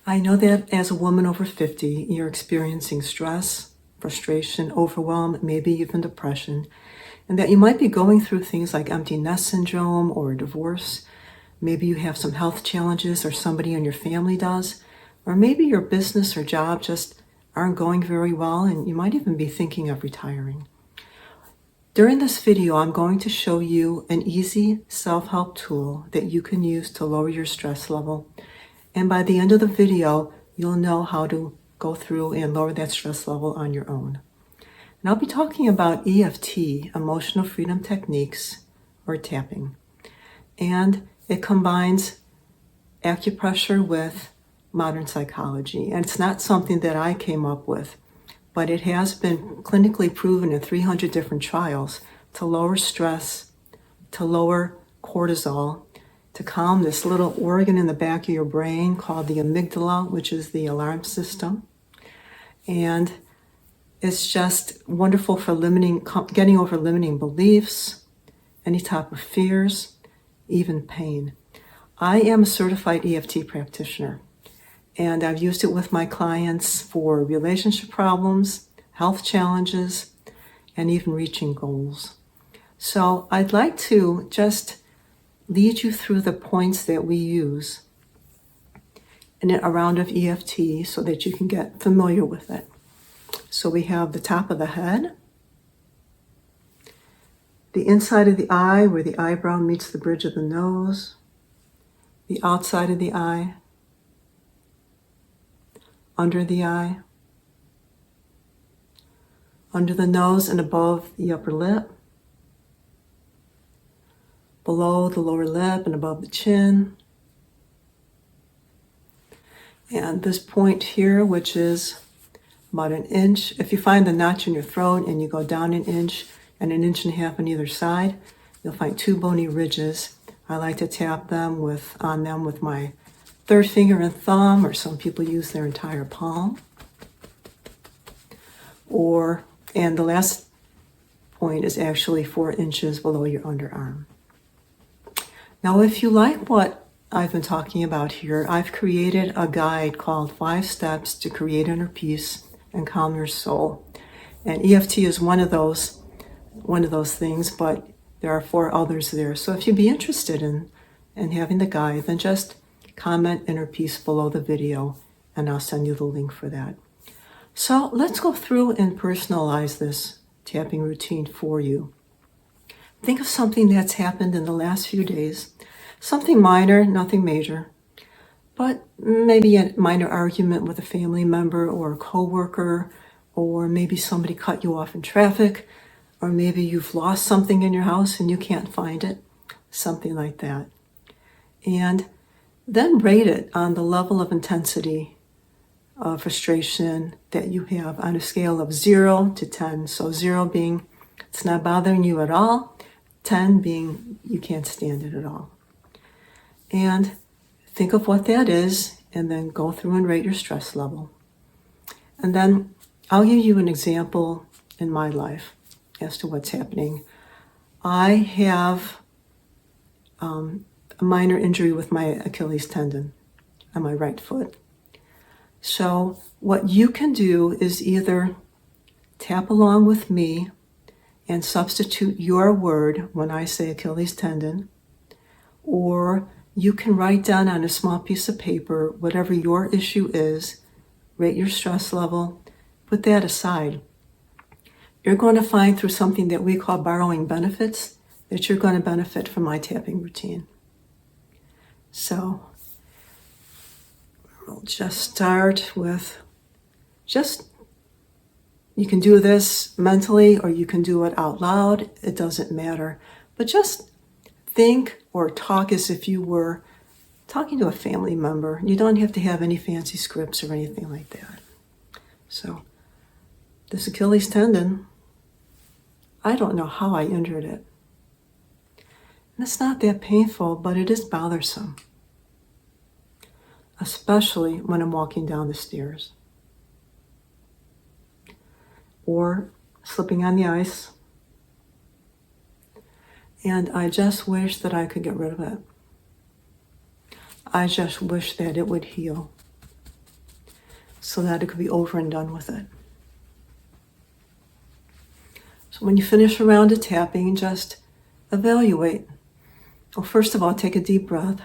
I know that as a woman over 50, you're experiencing stress, frustration, overwhelm, maybe even depression, and that you might be going through things like empty nest syndrome or a divorce. Maybe you have some health challenges or somebody in your family does, or maybe your business or job just aren't going very well and you might even be thinking of retiring. During this video, I'm going to show you an easy self-help tool that you can use to lower your stress level. And by the end of the video, you'll know how to go through and lower that stress level on your own. And I'll be talking about EFT, Emotional Freedom Techniques, or tapping. And it combines acupressure with modern psychology. And it's not something that I came up with, but it has been clinically proven in 300 different trials to lower stress, to lower cortisol, to calm this little organ in the back of your brain called the amygdala, which is the alarm system. And it's just wonderful for getting over limiting beliefs, any type of fears, even pain. I am a certified EFT practitioner, and I've used it with my clients for relationship problems, health challenges, and even reaching goals. So I'd like to just lead you through the points that we use in a round of EFT so that you can get familiar with it. So we have the top of the head, the inside of the eye where the eyebrow meets the bridge of the nose, the outside of the eye, under the eye, under the nose and above the upper lip, below the lower lip and above the chin. And this point here, which is about an inch, if you find the notch in your throat and you go down an inch and an inch and a half on either side, you'll find two bony ridges. I like to tap on them with my third finger and thumb, or some people use their entire palm. And the last point is actually 4 inches below your underarm. Now, if you like what I've been talking about here, I've created a guide called 5 Steps to Create Inner Peace and Calm Your Soul. And EFT is one of those things, but there are 4 others there. So if you'd be interested in having the guide, then just comment Inner Peace below the video, and I'll send you the link for that. So let's go through and personalize this tapping routine for you. Think of something that's happened in the last few days, something minor, nothing major, but maybe a minor argument with a family member or a coworker, or maybe somebody cut you off in traffic, or maybe you've lost something in your house and you can't find it, something like that. And then rate it on the level of intensity of frustration that you have on a scale of 0 to 10. So 0 being it's not bothering you at all, 10 being you can't stand it at all. And think of what that is, and then go through and rate your stress level. And then I'll give you an example in my life as to what's happening. I have a minor injury with my Achilles tendon on my right foot. So what you can do is either tap along with me and substitute your word when I say Achilles tendon, or you can write down on a small piece of paper whatever your issue is, rate your stress level, put that aside. You're going to find through something that we call borrowing benefits that you're going to benefit from my tapping routine. So we'll just start with you can do this mentally or you can do it out loud. It doesn't matter. But just think or talk as if you were talking to a family member. You don't have to have any fancy scripts or anything like that. So this Achilles tendon, I don't know how I injured it. And it's not that painful, but it is bothersome, especially when I'm walking down the stairs or slipping on the ice. And I just wish that I could get rid of it. I just wish that it would heal. so that it could be over and done with it. So when you finish a round of tapping, just evaluate. Well, first of all, take a deep breath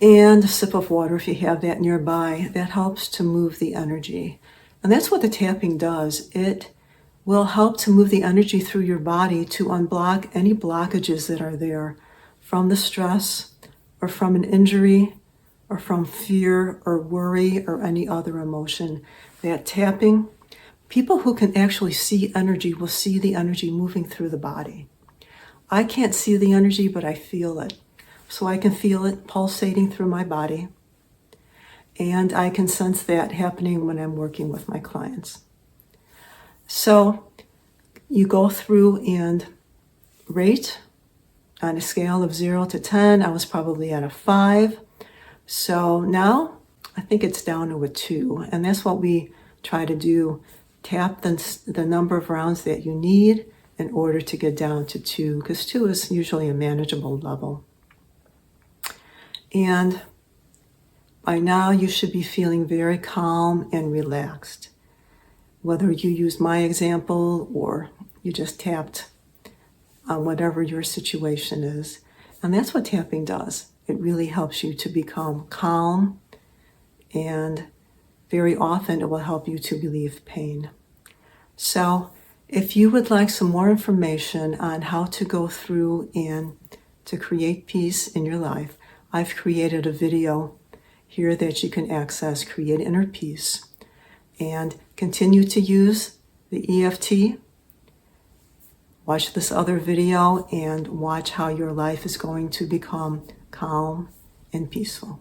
and a sip of water if you have that nearby. That helps to move the energy. And that's what the tapping does. It will help to move the energy through your body to unblock any blockages that are there from the stress or from an injury or from fear or worry or any other emotion. That tapping, people who can actually see energy will see the energy moving through the body. I can't see the energy, but I feel it. So I can feel it pulsating through my body. And I can sense that happening when I'm working with my clients. So you go through and rate on a scale of 0 to 10. I was probably at a 5. So now I think it's down to a 2. And that's what we try to do. Tap the number of rounds that you need in order to get down to 2, because 2 is usually a manageable level. And by now you should be feeling very calm and relaxed. Whether you use my example or you just tapped on whatever your situation is. And that's what tapping does. It really helps you to become calm, and very often it will help you to relieve pain. So if you would like some more information on how to go through and to create peace in your life, I've created a video here that you can access, Create Inner Peace, and continue to use the EFT. Watch this other video and watch how your life is going to become calm and peaceful.